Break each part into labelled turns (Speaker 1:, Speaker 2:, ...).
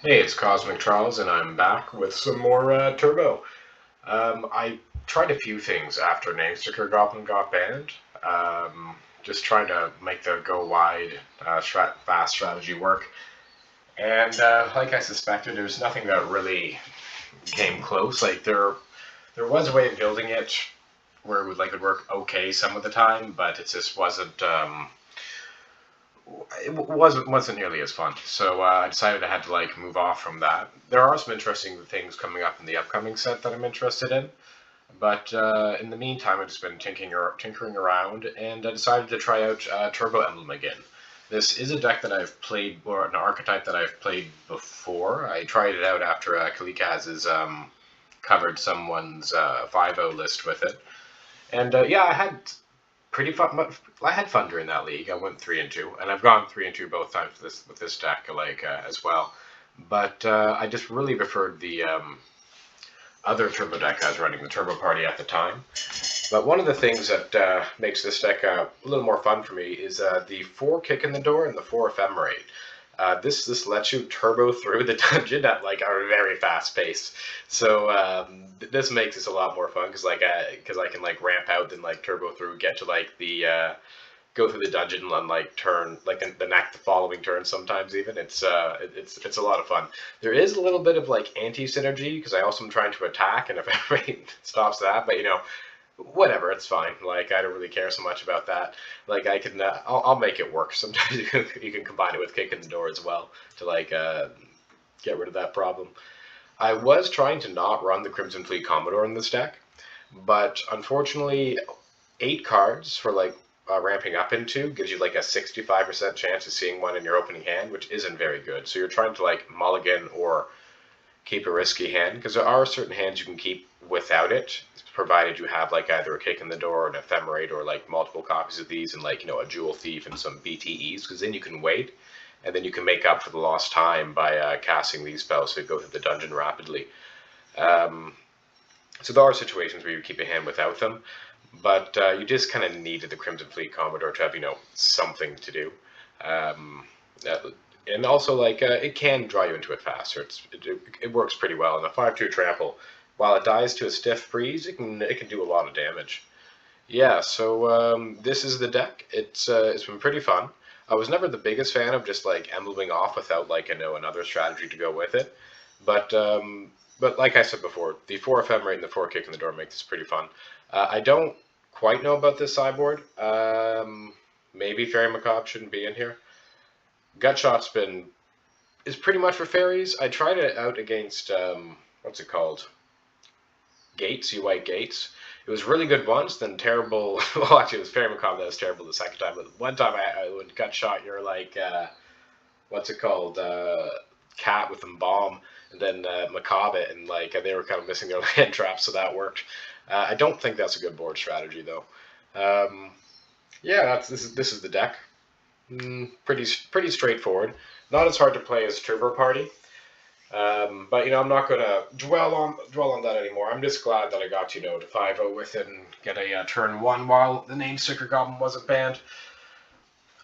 Speaker 1: Hey, it's Cosmic Trials, and I'm back with some more Turbo. I tried a few things after Namesticker Goblin got banned. Just trying to make the go wide fast strategy work. And like I suspected, there's nothing that really came close. There was a way of building it where it would work okay some of the time, but it just wasn't nearly as fun. So I decided I had to move off from that. There are some interesting things coming up in the upcoming set that I'm interested in, but in the meantime, I've just been tinkering around, and I decided to try out Turbo Emblem again. This is a deck that I've played, or an archetype that I've played before. I tried it out after Kalikaz has covered someone's 5 list with it, and yeah, I had pretty fun. I had fun during that league. I went 3-2, and I've gone 3-2 both times with this deck, as well. But I just really preferred the other turbo deck I was running, the Turbo Party at the time. But one of the things that makes this deck a little more fun for me is the 4 kick in the door and the 4 ephemerate. This lets you turbo through the dungeon at like a very fast pace. So this makes this a lot more fun because I can like ramp out and like turbo through, get to like the go through the dungeon and like turn like the following turn. Sometimes even it's a lot of fun. There is a little bit of like anti synergy because I also am trying to attack, and if everybody stops that, but whatever, it's fine. Like I don't really care so much about that. Like I'll make it work. Sometimes you can combine it with kick in the door as well to get rid of that problem. I was trying to not run the Crimson Fleet Commodore in this deck, but unfortunately, 8 cards for ramping up into gives you like a 65% chance of seeing one in your opening hand, which isn't very good. So you're trying to like mulligan or keep a risky hand because there are certain hands you can keep without it, provided you have like either a kick in the door, an ephemerate, or like multiple copies of these, and a jewel thief and some BTEs, because then you can wait, and then you can make up for the lost time by casting these spells so you go through the dungeon rapidly. Um, so there are situations where you keep a hand without them, but you just kind of needed the Crimson Fleet Commodore to have something to do. Um, uh, and also it can draw you into it faster. It works pretty well. And a 5/2 trample, while it dies to a stiff freeze, it can do a lot of damage. Yeah, so this is the deck. It's been pretty fun. I was never the biggest fan of just like embleming off without another strategy to go with it, but like I said before, the 4 ephemerate and the 4 kick in the door make this pretty fun. I don't quite know about this sideboard. Maybe Fairy Macabre shouldn't be in here. Gutshot's been is pretty much for fairies. I tried it out against what's it called? Gates, you white gates. It was really good once, then terrible. Well, actually, it was Fairy Macabre that was terrible the second time. But one time, when Gutshot, you're like, what's it called? Cat with Embalm, and then Macabre it, and they were kind of missing their land traps, so that worked. I don't think that's a good board strategy, though. Um, yeah, this is the deck. Pretty straightforward. Not as hard to play as Turbo Party. But I'm not gonna dwell on that anymore. I'm just glad that I got to 5-0 with it and get a turn one while the name Sticker Goblin wasn't banned.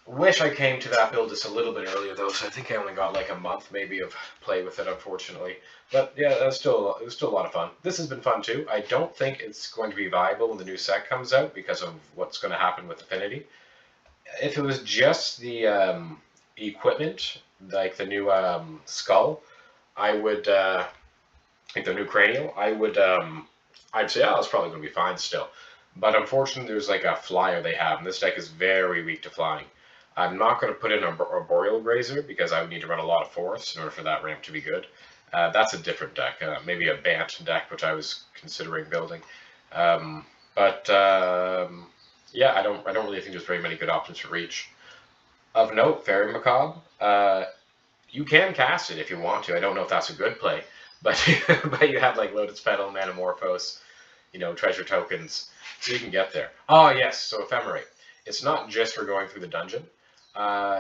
Speaker 1: Wish I came to that build just a little bit earlier though, so I think I only got like a month maybe of play with it, unfortunately. But yeah, it was still a lot of fun. This has been fun too. I don't think it's going to be viable when the new set comes out because of what's going to happen with Affinity. If it was just the equipment, like the new skull, I would like the new cranial, I'd say, oh, it's probably going to be fine still. But unfortunately, there's like a flyer they have, and this deck is very weak to flying. I'm not going to put in a Boreal Grazer because I would need to run a lot of forests in order for that ramp to be good. That's a different deck, maybe a Bant deck, which I was considering building. But yeah, I don't really think there's very many good options for Reach. Of note, Fairy Macabre. You can cast it if you want to. I don't know if that's a good play, but but you have like Lotus Petal, Manamorphose, treasure tokens, so you can get there. Oh yes, so Ephemerate. It's not just for going through the dungeon.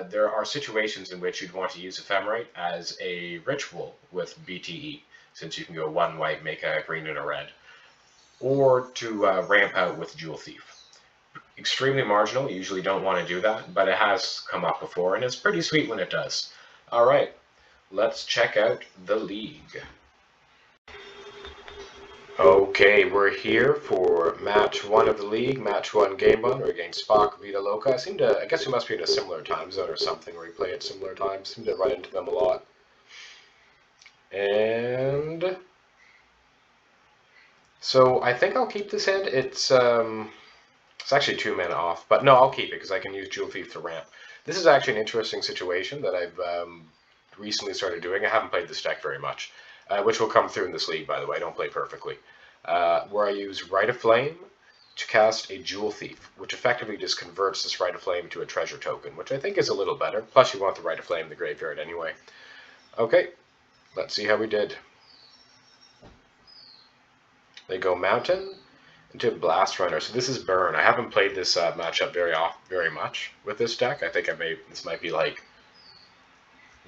Speaker 1: There are situations in which you'd want to use Ephemerate as a ritual with BTE, since you can go 1 white, make a green and a red, or to ramp out with Jewel Thief. Extremely marginal. You usually don't want to do that, but it has come up before, and it's pretty sweet when it does. All right. let's check out the league. Okay, we're here for match 1 of the league, match 1 game 1. We're against Spock, Vita Loca. I guess we must be in a similar time zone or something where we play at similar times. Seem to run into them a lot. And so I think I'll keep this hand. It's actually 2 mana off, but no, I'll keep it because I can use Jewel Thief to ramp. This is actually an interesting situation that I've recently started doing. I haven't played this deck very much, which will come through in this league, by the way. I don't play perfectly. Where I use Rite of Flame to cast a Jewel Thief, which effectively just converts this Rite of Flame to a treasure token, which I think is a little better. Plus, you want the Rite of Flame in the graveyard anyway. Okay, let's see how we did. They go Mountain into Blast Runner. So this is Burn. I haven't played this matchup very much with this deck. I think this might be like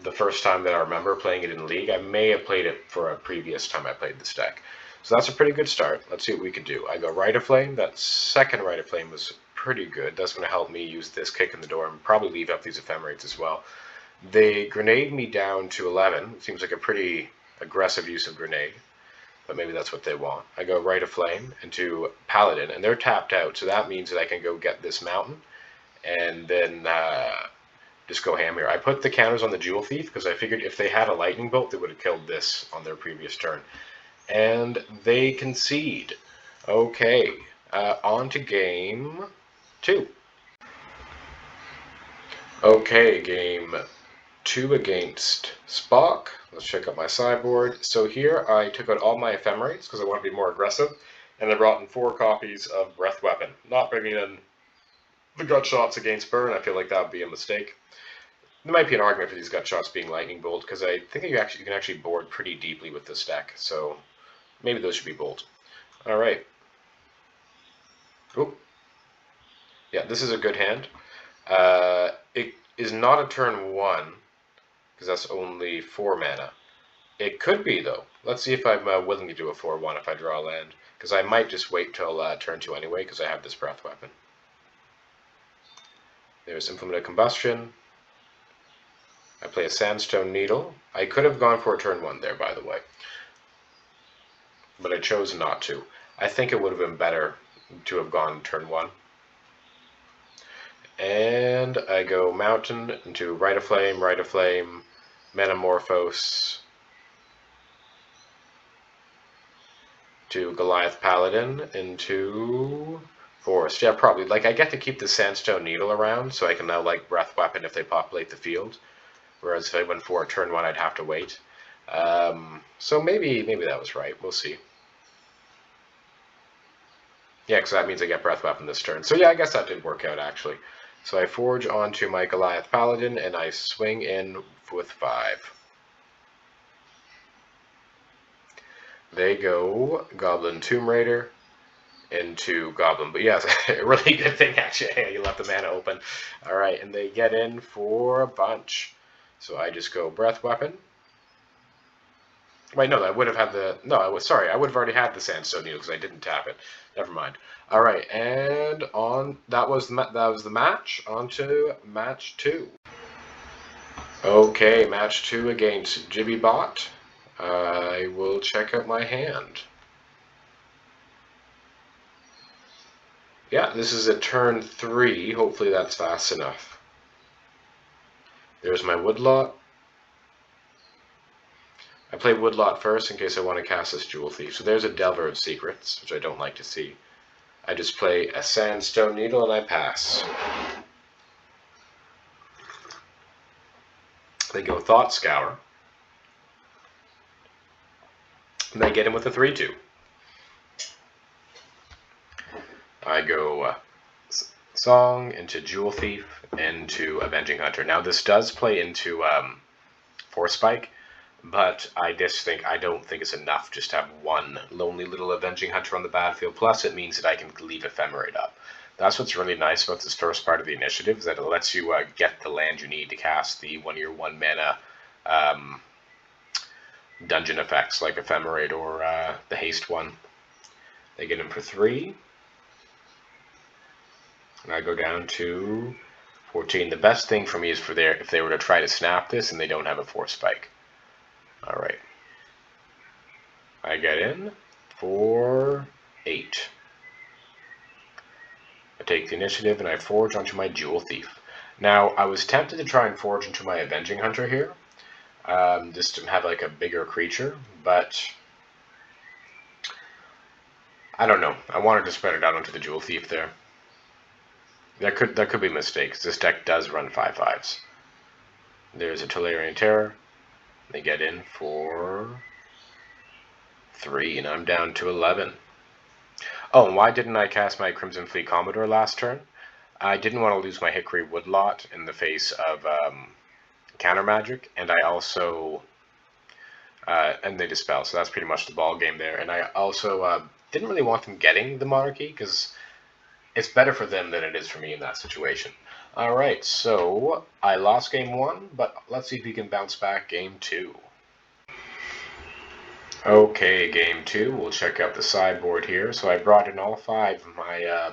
Speaker 1: the first time that I remember playing it in League. I may have played it for a previous time I played this deck. So that's a pretty good start. Let's see what we can do. I go Rite of Flame. That second Rite of Flame was pretty good. That's going to help me use this kick in the door and probably leave up these Ephemerates as well. They grenade me down to 11. It seems like a pretty aggressive use of grenade, but maybe that's what they want. I go Rite of Flame into Paladin, and they're tapped out, so that means that I can go get this Mountain, and then just go ham here. I put the counters on the Jewel Thief, because I figured if they had a Lightning Bolt, they would have killed this on their previous turn. And they concede. Okay, on to game 2. Okay, game 2 against Spock. Let's check out my sideboard. So here I took out all my Ephemerates because I want to be more aggressive, and I brought in 4 copies of Breath Weapon. Not bringing in the gut shots against Burn. I feel like that would be a mistake. There might be an argument for these gut shots being Lightning Bolt because I think you can actually board pretty deeply with this deck. So maybe those should be Bolt. All right. Oh, yeah, this is a good hand. It is not a turn 1, because that's only 4 mana. It could be, though. Let's see if I'm willing to do a 4-1 if I draw a land, because I might just wait till turn 2 anyway, because I have this Breath Weapon. There's Implement of Combustion. I play a Sandstone Needle. I could have gone for a turn 1 there, by the way, but I chose not to. I think it would have been better to have gone turn 1. And I go Mountain into Rite of Flame, Metamorphose to Goliath Paladin into Forest. Yeah, probably. Like, I get to keep the Sandstone Needle around, so I can now, like, Breath Weapon if they populate the field. Whereas if I went for a turn 1, I'd have to wait. So maybe that was right. We'll see. Yeah, because that means I get Breath Weapon this turn. So yeah, I guess that did work out, actually. So I forge onto my Goliath Paladin, and I swing in with 5. They go Goblin Tomb Raider into Goblin. But yes, a really good thing, actually. You left the mana open. Alright, and they get in for a bunch. So I just go Breath Weapon. Wait, no, I would have had the... No, I would have already had the Sandstone Needle because I didn't tap it. Never mind. All right, and that was the match. On to match 2. Okay, match 2 against Jibbybot. I will check out my hand. Yeah, this is a turn 3. Hopefully that's fast enough. There's my Woodlot. I play Woodlot first in case I want to cast this Jewel Thief. So there's a Delver of Secrets, which I don't like to see. I just play a Sandstone Needle and I pass. They go Thought Scour. And they get him with a 3-2. I go Song into Jewel Thief into Avenging Hunter. Now this does play into Force Spike, but I don't think it's enough just to have one lonely little Avenging Hunter on the battlefield. Plus, it means that I can leave Ephemerate up. That's what's really nice about this first part of the initiative, is that it lets you get the land you need to cast the 1 mana dungeon effects, like Ephemerate or the Haste one. They get him for 3. And I go down to 14. The best thing for me is if they were to try to snap this and they don't have a Force Spike. Alright. I get in for 8. I take the initiative and I forge onto my Jewel Thief. Now, I was tempted to try and forge into my Avenging Hunter here, just to have like a bigger creature, but I don't know. I wanted to spread it out onto the Jewel Thief there. That could be a mistake, because this deck does run 5/5s. There's a Tolarian Terror. They get in for 3, and I'm down to 11. Oh, and why didn't I cast my Crimson Fleet Commodore last turn? I didn't want to lose my Hickory Woodlot in the face of counter magic, and I also and they dispel, so that's pretty much the ball game there. And I also didn't really want them getting the Monarchy, because it's better for them than it is for me in that situation. Alright, so I lost game 1, but let's see if we can bounce back game 2. Okay, game 2, we'll check out the sideboard here. So I brought in all 5 of my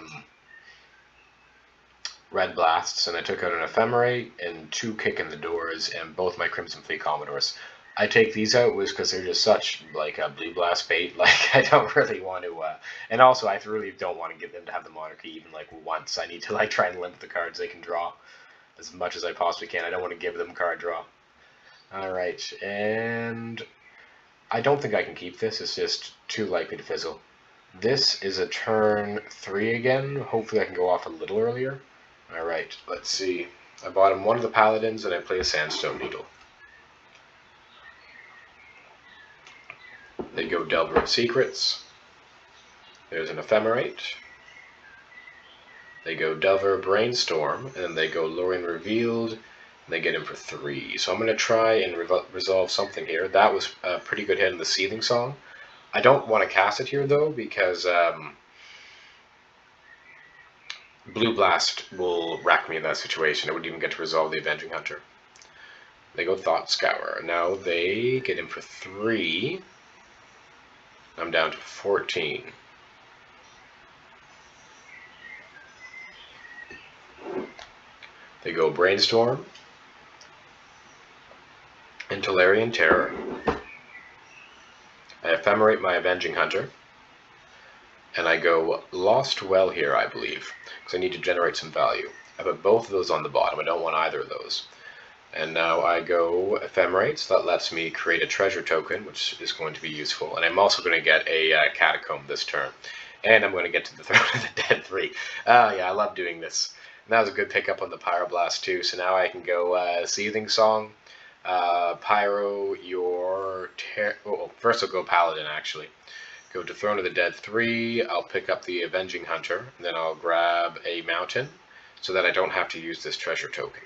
Speaker 1: red blasts, and I took out an Ephemerate and 2 Kick in the Doors and both my Crimson Fleet Commodores. I take these out was because they're just such like a blue blast bait. Like I don't really want to, and also I really don't want to give them to have the Monarchy even like once. I need to like try and limit the cards they can draw as much as I possibly can. I don't want to give them card draw. All right, and I don't think I can keep this. It's just too likely to fizzle. This is a turn 3 again. Hopefully I can go off a little earlier. Alright, let's see. I bought him one of the Paladins and I play a Sandstone Needle. They go Delver of Secrets. There's an Ephemerate. They go Delver Brainstorm, and then they go Lorien Revealed, and they get him for 3. So I'm going to try and resolve something here. That was a pretty good hit in the Seething Song. I don't want to cast it here, though, because Blue Blast will rack me in that situation. I wouldn't even get to resolve the Avenging Hunter. They go Thought Scour. Now they get him for 3. I'm down to 14. They go Brainstorm and Tolarian Terror. I Ephemerate my Avenging Hunter. And I go Lost Well here, I believe, because I need to generate some value. I put both of those on the bottom. I don't want either of those. And now I go Ephemerate, so that lets me create a treasure token, which is going to be useful. And I'm also going to get a Catacomb this turn. And I'm going to get to the Throne of the Dead 3. Yeah, I love doing this. And that was a good pickup on the Pyroblast too. So now I can go Seething Song, Pyro, your... first I'll go Paladin, actually. Go to Throne of the Dead 3, I'll pick up the Avenging Hunter, and then I'll grab a Mountain, so that I don't have to use this treasure token.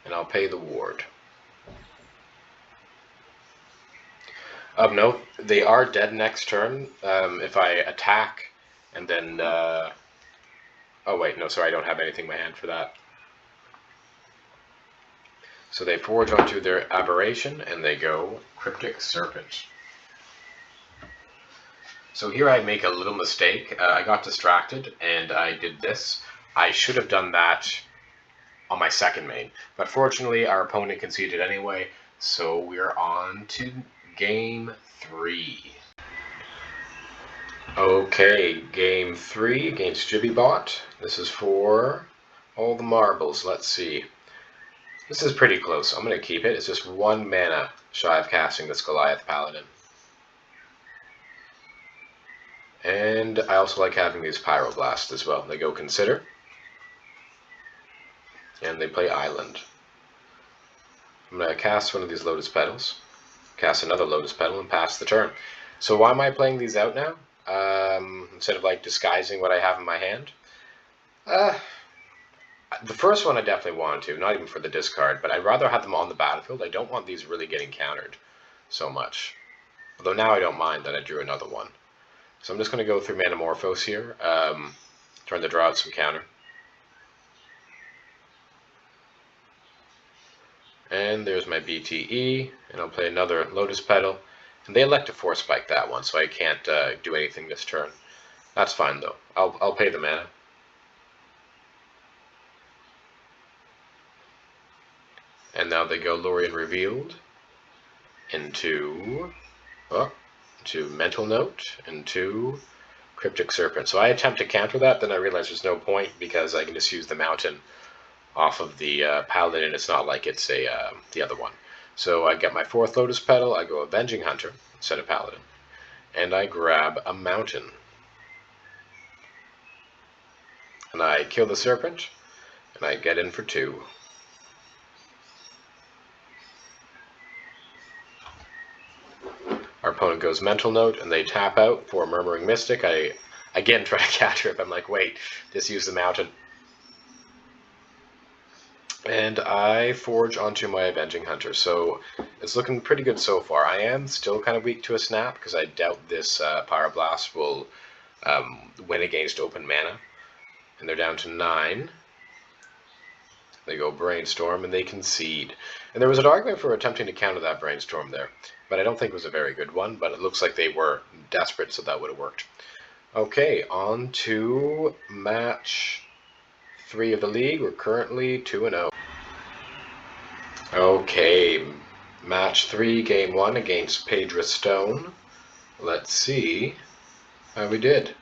Speaker 1: And I'll pay the ward. Of note, they are dead next turn if I attack, and then... oh wait, no, sorry, I don't have anything in my hand for that. So they forge onto their Aberration, and they go Cryptic Serpent. So here I make a little mistake. I got distracted and I did this. I should have done that on my second main, but fortunately our opponent conceded anyway, so we're on to game 3. Okay, game 3 against Jibbybot. This is for all the marbles. Let's see. This is pretty close. I'm going to keep it. It's just 1 mana shy of casting this Goliath Paladin. And I also like having these Pyroblast as well. They go Consider. And they play Island. I'm going to cast one of these Lotus Petals. Cast another Lotus Petal and pass the turn. So why am I playing these out now? Instead of like disguising what I have in my hand? The first one I definitely want to, not even for the discard, but I'd rather have them on the battlefield. I don't want these really getting countered so much. Although now I don't mind that I drew another one. So I'm just going to go through Manamorphose here, trying to draw out some counter. And there's my BTE, and I'll play another Lotus Petal. And they elect to Force Spike that one, so I can't do anything this turn. That's fine though. I'll pay the mana. And now they go Lorien Revealed. into Mental Note, into Cryptic Serpent. So I attempt to counter that, then I realize there's no point because I can just use the mountain off of the Paladin. It's not like it's the other one. So I get my 4th Lotus Petal, I go Avenging Hunter instead of Paladin, and I grab a mountain. And I kill the Serpent, and I get in for 2. Our opponent goes Mental Note, and they tap out for Murmuring Mystic. I again try to catch her, but I'm like, wait, just use the mountain. And I forge onto my Avenging Hunter, so it's looking pretty good so far. I am still kind of weak to a snap, because I doubt this Pyroblast will win against open mana. And they're down to 9. They go Brainstorm, and they concede. And there was an argument for attempting to counter that Brainstorm there, but I don't think it was a very good one, but it looks like they were desperate, so that would have worked. Okay, on to match 3 of the league. We're currently 2-0. Okay, match 3, game 1 against Pedra Stone. Let's see how we did.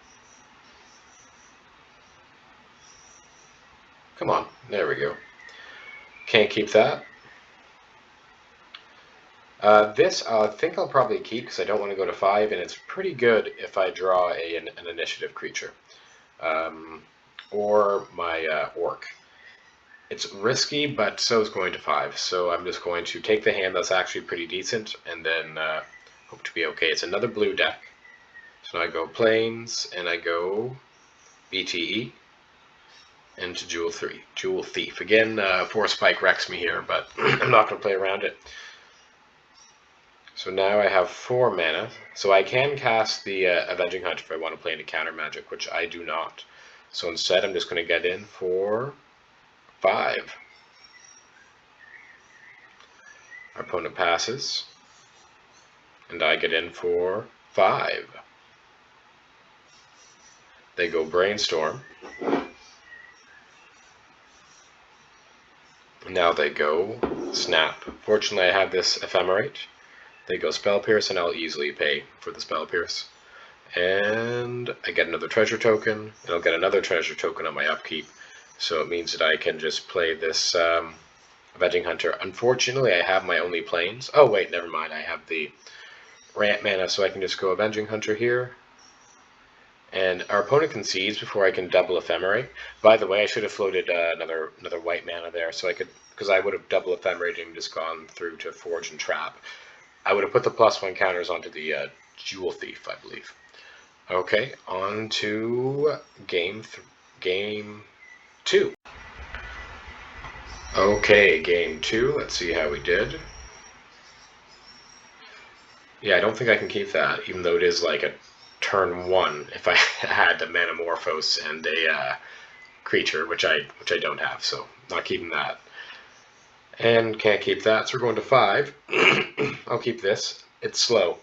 Speaker 1: Come on, there we go. Can't keep that. This I think I'll probably keep because I don't want to go to 5, and it's pretty good if I draw an initiative creature. Or my Orc. It's risky, but so is going to 5, so I'm just going to take the hand that's actually pretty decent, and then hope to be okay. It's another blue deck. So I go Plains, and I go BTE, into Jewel Thief. Again, Force Spike wrecks me here, but I'm not going to play around it. So now I have 4 mana, so I can cast the Avenging Hunter if I want to play into counter magic, which I do not. So instead I'm just going to get in for 5. Our opponent passes, and I get in for 5. They go Brainstorm. Now they go Snap. Fortunately I have this Ephemerate. They go Spell Pierce, and I'll easily pay for the Spell Pierce. And I get another treasure token, and I'll get another treasure token on my upkeep. So it means that I can just play this Avenging Hunter. Unfortunately, I have my only Plains. Oh wait, never mind. I have the ramp mana, so I can just go Avenging Hunter here. And our opponent concedes before I can double Ephemerate. By the way, I should have floated another white mana there, so I could, because I would have double Ephemerate and just gone through to Forge and Trap. I would have put the +1 counters onto the Jewel Thief, I believe. Okay, on to game 2. Okay, game 2. Let's see how we did. Yeah, I don't think I can keep that, even though it is like a turn 1 if I had a Manamorphose and a creature, which I don't have, so not keeping that. And can't keep that, so we're going to 5. I'll keep this. It's slow.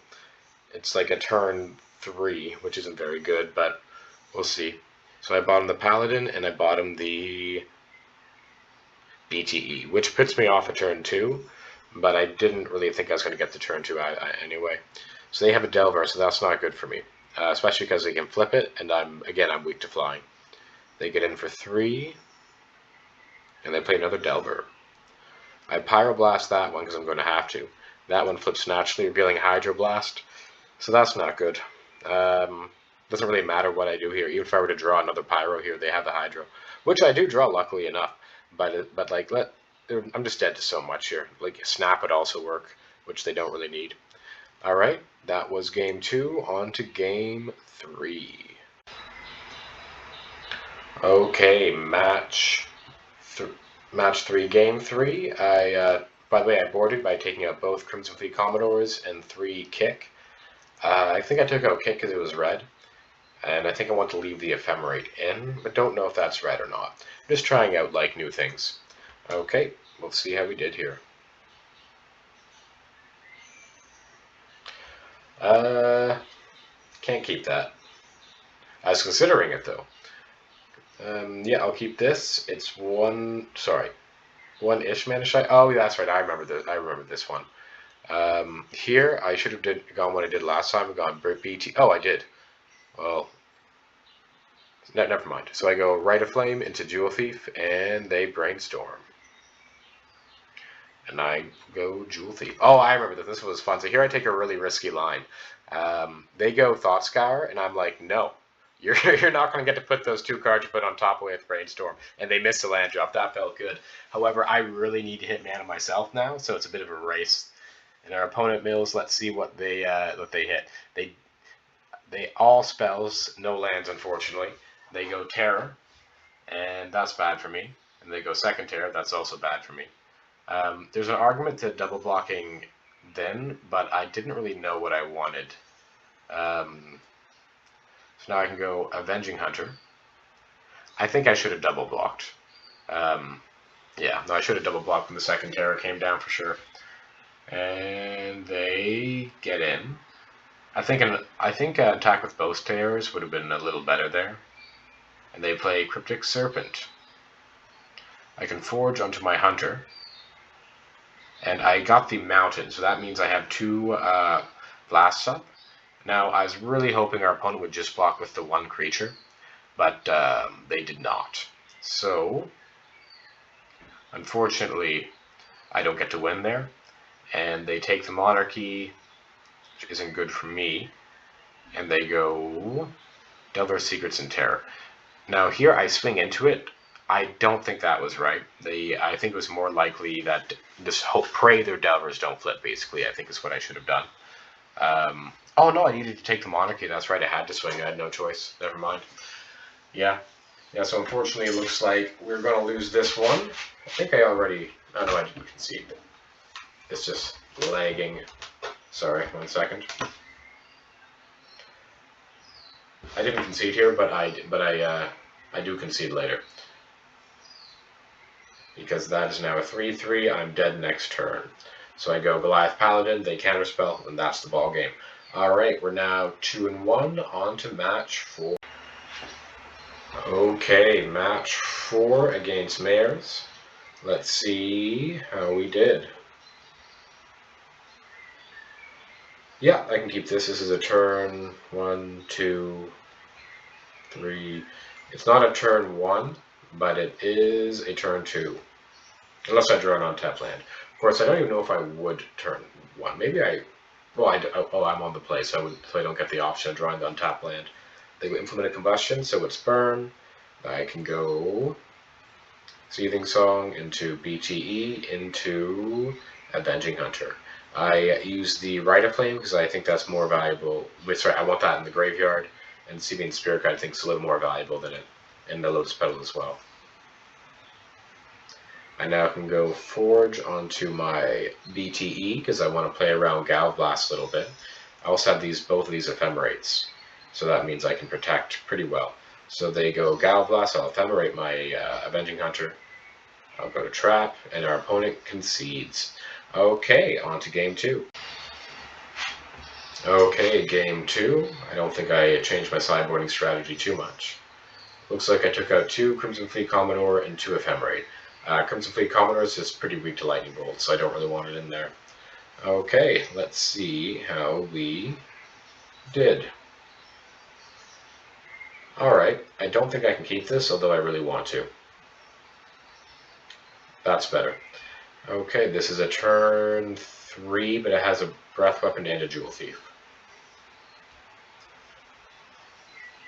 Speaker 1: It's like a turn 3, which isn't very good, but we'll see. So I bought him the Paladin, and I bought him the BTE, which puts me off a turn 2, but I didn't really think I was going to get to turn 2 anyway. So they have a Delver, so that's not good for me, especially because they can flip it, and I'm weak to flying. They get in for 3, and they play another Delver. I Pyroblast that one because I'm going to have to. That one flips naturally, revealing Hydroblast, so that's not good. Doesn't really matter what I do here. Even if I were to draw another Pyro here, they have the Hydro, which I do draw, luckily enough. But like, I'm just dead to so much here. Like, Snap would also work, which they don't really need. All right, that was game 2. On to game 3. Okay, match 3, game 3. By the way, I boarded by taking out both Crimson Fleet Commodores and 3 Kick. I think I took out Kick because it was red, and I think I want to leave the Ephemerate in, but don't know if that's red or not. I'm just trying out like new things. Okay, we'll see how we did here. Can't keep that. I was considering it though. Yeah, I'll keep this. It's 1-ish mana shy. Oh, that's right. I remember this one. Here, I should have gone what I did last time. I've gone BT. Oh, I did. Well, never mind. So I go Rite of Flame into Jewel Thief, and they brainstorm. And I go Jewel Thief. Oh, I remember that. This was fun. So here I take a really risky line. They go Thought Scour, and I'm like, no. You're not going to get to put those 2 cards you put on top with Brainstorm. And they missed the land drop. That felt good. However, I really need to hit mana myself now, so it's a bit of a race. And our opponent mills, let's see what they hit. They all spells, no lands, unfortunately. They go Terror, and that's bad for me. And they go Second Terror, that's also bad for me. There's an argument to double blocking then, but I didn't really know what I wanted. So now I can go Avenging Hunter. I think I should have double blocked. Yeah, no, I should have double blocked when the second terror came down for sure. And they get in. I think an attack with both terrors would have been a little better there. And they play Cryptic Serpent. I can forge onto my hunter. And I got the mountain, so that means I have 2 blasts up. Now, I was really hoping our opponent would just block with the 1 creature, but they did not. So, unfortunately, I don't get to win there. And they take the Monarchy, which isn't good for me. And they go Delver's Secrets and Terror. Now, here I swing into it. I don't think that was right. I think it was more likely that just pray their Delvers don't flip, basically, I think is what I should have done. Oh no, I needed to take the Monarchy. That's right, I had to swing. I had no choice. Never mind. Yeah, so unfortunately it looks like we're going to lose this one. I think I already... Oh no, I didn't concede. It's just lagging. Sorry, 1 second. I didn't concede here, but I do concede later. Because that is now a 3/3, I'm dead next turn. So I go Goliath Paladin, they counterspell, and that's the ball game. Alright, we're now 2-1, on to match 4. Okay, match 4 against Mares. Let's see how we did. Yeah, I can keep this. This is a turn 1, 2, 3. It's not a turn 1, but it is a turn 2. Unless I draw an untapped land. Of course, I don't even know if I would turn 1. Maybe I... Well, I'm on the play, so I don't get the option of drawing the untapped land. They go Implement a Combustion, so it's burn. I can go Seething Song into BTE into Avenging Hunter. I use the Rite of Flame because I think that's more valuable. Sorry, I want that in the graveyard. And Seething Spirit Guide I think is a little more valuable than it. And the Lotus Petal as well. I now can go Forge onto my BTE because I want to play around Galvblast a little bit. I also have both of these Ephemerates, so that means I can protect pretty well. So they go Galvblast, I'll Ephemerate my Avenging Hunter. I'll go to Trap, and our opponent concedes. Okay, on to Game 2. Okay, Game 2. I don't think I changed my sideboarding strategy too much. Looks like I took out 2 Crimson Fleet Commodore and 2 Ephemerate. Crimson Fleet Commodore is just pretty weak to Lightning Bolt, so I don't really want it in there. Okay, let's see how we did. Alright, I don't think I can keep this, although I really want to. That's better. Okay, this is a turn 3, but it has a Breath Weapon and a Jewel Thief.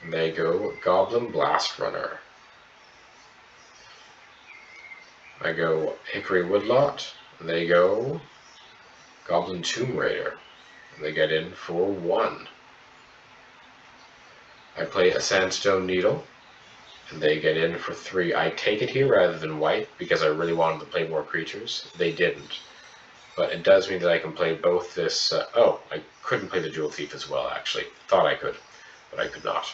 Speaker 1: And they go Goblin Blast Runner. I go Hickory Woodlot, and they go Goblin Tomb Raider, and they get in for 1. I play a Sandstone Needle, and they get in for 3. I take it here rather than white, because I really wanted to play more creatures. They didn't. But it does mean that I can play both this... oh, I couldn't play the Jewel Thief as well, actually. Thought I could, but I could not.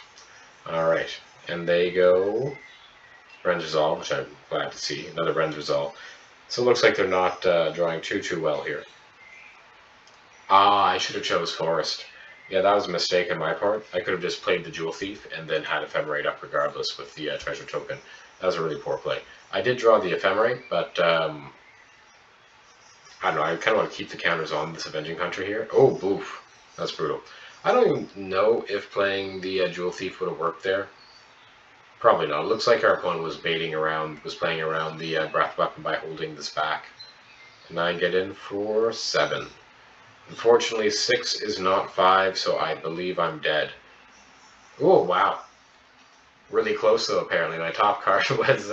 Speaker 1: Alright, and they go... Ren's Resolve, which I'm glad to see. Another Ren's Resolve. So it looks like they're not drawing too well here. Ah, I should have chose Forest. Yeah, that was a mistake on my part. I could have just played the Jewel Thief and then had Ephemerate up regardless with the treasure token. That was a really poor play. I did draw the Ephemerate, but I don't know, I kind of want to keep the counters on this Avenging Hunter here. Oh, boof. That's brutal. I don't even know if playing the Jewel Thief would have worked there. Probably not. It looks like our opponent was playing around the breath weapon by holding this back. And I get in for 7. Unfortunately, 6 is not 5, so I believe I'm dead. Oh, wow. Really close, though, apparently. My top card was,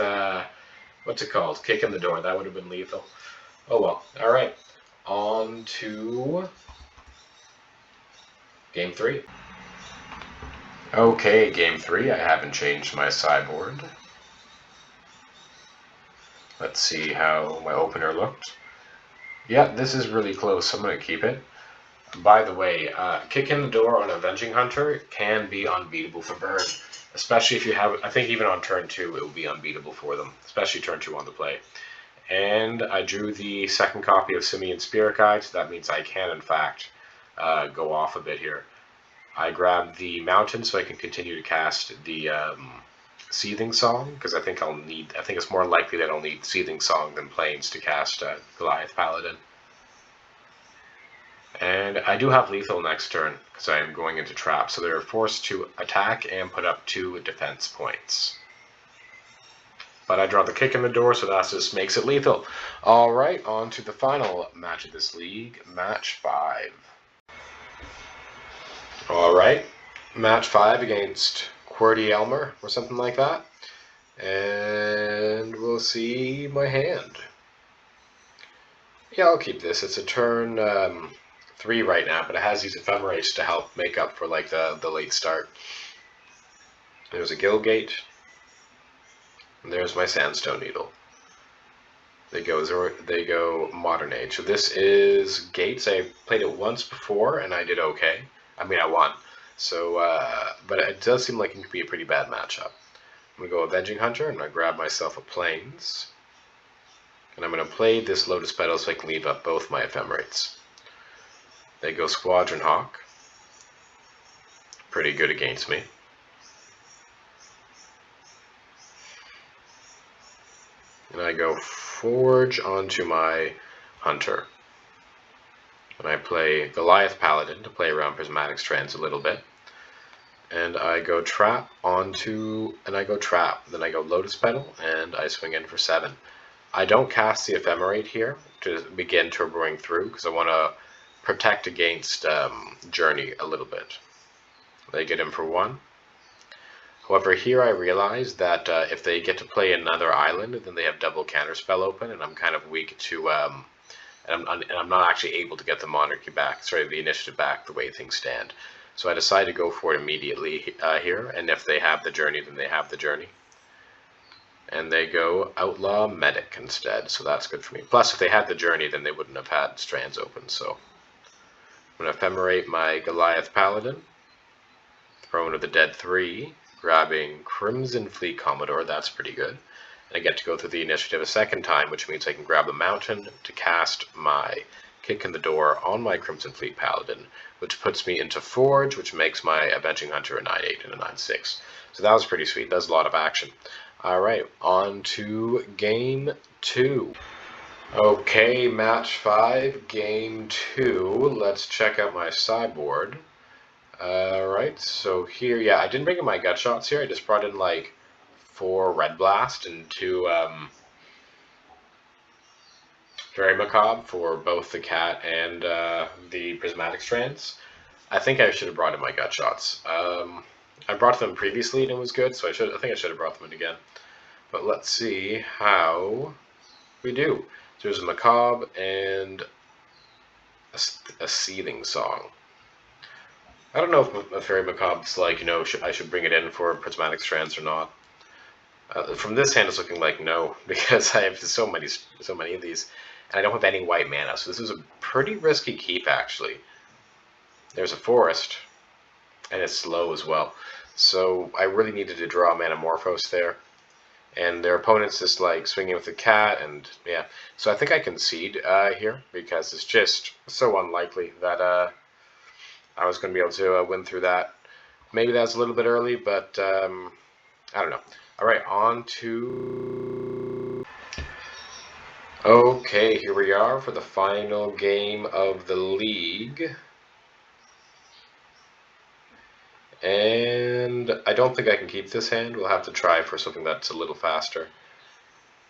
Speaker 1: what's it called? Kick in the door. That would have been lethal. Oh, well. All right. On to Game 3. Okay, Game 3. I haven't changed my sideboard. Let's see how my opener looked. Yeah, this is really close. I'm going to keep it. By the way, kick in the door on Avenging Hunter can be unbeatable for burn. Especially if you have, I think even on turn 2 it will be unbeatable for them. Especially turn 2 on the play. And I drew the second copy of Simian Spirit Guide, so that means I can in fact go off a bit here. I grabbed the Mountain so I can continue to cast the Seething Song, because I think it's more likely that I'll need Seething Song than Plains to cast Goliath Paladin. And I do have lethal next turn, because I am going into trap, so they're forced to attack and put up 2 defense points. But I draw the kick in the door, so that just makes it lethal. Alright, on to the final match of this league, Match 5. Alright, Match 5 against QWERTY Elmer, or something like that. And we'll see my hand. Yeah, I'll keep this. It's a turn 3 right now, but it has these ephemerates to help make up for like the late start. There's a Guildgate, and there's my Sandstone Needle. They go Modern Age. So this is Gates. I played it once before, and I did okay. I mean, I won. So, but it does seem like it could be a pretty bad matchup. I'm going to go Avenging Hunter, and I'm going to grab myself a Plains. And I'm going to play this Lotus Petal so I can leave up both my ephemerates. They go Squadron Hawk. Pretty good against me. And I go Forge onto my Hunter. And I play Goliath Paladin to play around Prismatic Strands a little bit. And I go Trap onto, and I go Trap. Then I go Lotus Petal, and I swing in for 7. I don't cast the Ephemerate here to begin turboing through, because I want to protect against Journey a little bit. They get in for 1. However, here I realize that if they get to play another island, then they have double counterspell open, and I'm kind of weak to, and I'm not actually able to get the monarchy back, the initiative back the way things stand. So I decide to go for it immediately here, and if they have the Journey, then they have the Journey. And they go Outlaw Medic instead, so that's good for me. Plus, if they had the Journey, then they wouldn't have had Strands open, so I'm going to Ephemerate my Goliath Paladin, throw into the Dead 3, grabbing Crimson Fleet Commodore, that's pretty good. And I get to go through the initiative a second time, which means I can grab the Mountain to cast my Kick in the Door on my Crimson Fleet Paladin, which puts me into Forge, which makes my Avenging Hunter a 9-8 and a 9-6. So that was pretty sweet. That's a lot of action. Alright, on to Game 2. Okay, Match 5, Game 2. Let's check out my sideboard. Alright, so here, yeah, I didn't bring in my gut shots here. I just brought in like 4 Red Blast and 2 Very Macabre for both the cat and the Prismatic Strands. I think I should have brought in my gut shots. I brought them previously and it was good, so I think I should have brought them in again. But let's see how we do. There's a Macabre and a Seething Song. I don't know if a Fairy Macabre's like, you know, I should bring it in for Prismatic Strands or not. From this hand, it's looking like no, because I have so many of these, and I don't have any white mana, so this is a pretty risky keep, actually. There's a Forest, and it's slow as well, so I really needed to draw Manamorphose there. And their opponent's just like swinging with the cat, and yeah. So I think I concede here, because it's just so unlikely that I was going to be able to win through that. Maybe that's a little bit early, but I don't know. Alright, on to... Okay, here we are for the final game of the league. And I don't think I can keep this hand. We'll have to try for something that's a little faster.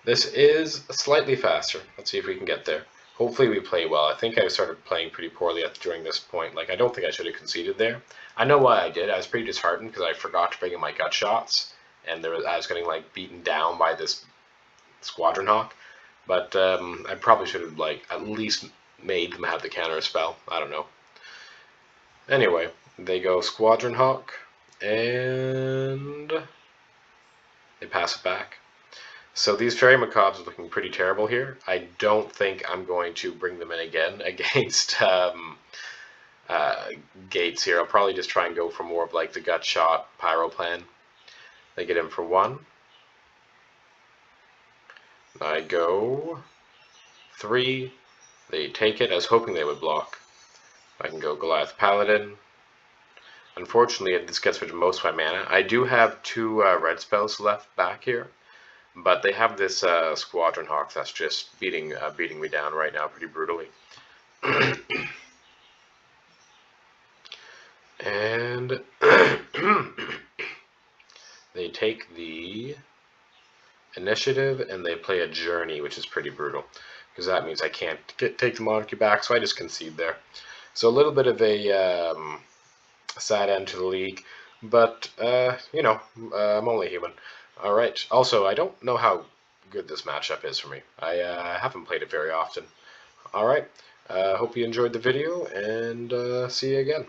Speaker 1: This is slightly faster. Let's see if we can get there. Hopefully we play well. I think I started playing pretty poorly during this point. Like, I don't think I should have conceded there. I know why I did. I was pretty disheartened because I forgot to bring in my gut shots. And I was getting, like, beaten down by this Squadron Hawk. But I probably should have, like, at least made them have the counter spell. I don't know. Anyway, they go Squadron Hawk, and they pass it back. So these Fairy Macaques are looking pretty terrible here. I don't think I'm going to bring them in again against Gates here. I'll probably just try and go for more of like the gut shot Pyro plan. They get in for 1. I go 3. They take it. I was hoping they would block. I can go Goliath Paladin. Unfortunately, this gets rid of most of my mana. I do have 2 red spells left back here, but they have this Squadron Hawk that's just beating me down right now pretty brutally. And they take the initiative and they play a Journey, which is pretty brutal, because that means I can't take the monarchy back, so I just concede there. So a little bit of a sad end to the league, but you know, I'm only human. All right. Also, I don't know how good this matchup is for me. I haven't played it very often. All right. Hope you enjoyed the video, and see you again.